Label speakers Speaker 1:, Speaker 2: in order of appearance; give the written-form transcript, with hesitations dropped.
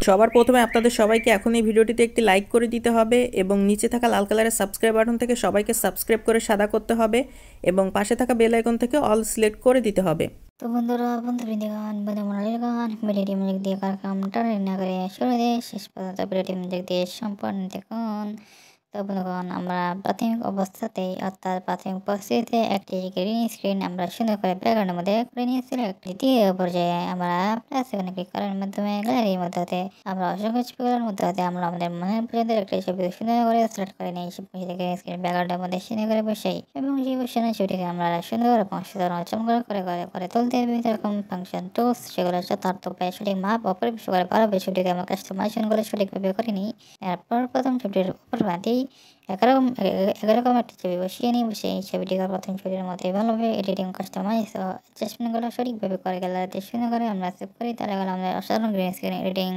Speaker 1: সবার প্রথমে আপনাদের সবাইকে এখন এই ভিডিওটিতে একটি লাইক করে দিতে হবে এবং নিচে থাকা লাল কালারের সাবস্ক্রাইব বাটন থেকে সবাইকে সাবস্ক্রাইব করে সাদা করতে হবে এবং পাশে থাকা বেল আইকন থেকে অল সিলেক্ট করে দিতে হবে।
Speaker 2: তো বন্ধুরা বন্ধুবৃন্দগণ বন্ধুমণ্ডলীগণ ভিডিওটি মনোযোগ দিয়ে কামটা না করে শুরু দিয়ে শেষ পর্যন্ত ভিডিওটি মনোযোগ দিয়ে সম্পূর্ণ দেখুন। তো বন্ধুগণ আমরা প্রাথমিক অবস্থাতেই অর্থাৎ প্রাথমিক পরিস্থিতিতে একটি গ্রিন স্ক্রিন আমরা সুন্দর করে ব্যাকগ্রাউন্ডের মধ্যে করে নিয়েছিল। দ্বিতীয় পর্যায়ে আমরা প্লাস একটি কালারের মাধ্যমে গ্যালারির মধ্যে হতে আমরা অসংখ্য ছবিগুলোর মধ্যে হতে আমরা আমাদের মনের পছন্দের একটি ছবি সুন্দর করে সিলেক্ট করে নিই। গ্রিন স্ক্রিন ব্যাকগ্রাউন্ডের মধ্যে সুন্দর করে বসাই এবং সেই বসানো ছবিটিকে আমরা সুন্দর এবং সাধারণ চমৎকার করে তুলতে বিভিন্ন রকম ফাংশন টুলস সেগুলো যথার্থভাবে সঠিক মাপ অপরিবেশ করে ভালোভাবে ছবিটিকে আমরা কাস্টমাইজেশন করে সঠিকভাবে করে নিই। এরপর প্রথম ছবিটির উপর বাঁধি একরকম একটি ছবি বসিয়ে নিই। বসে এই ছবিটিকে প্রথম ছবির মধ্যে ভালোভাবে এডিটিং কাস্টমাইজ ও অ্যাডজাস্টমেন্টগুলো সঠিকভাবে করে গ্যালারিতে সুন্দর করে আমরা সেভ করি। তাহলে আমাদের অসাধারণ গ্রিন স্ক্রিন এডিটিং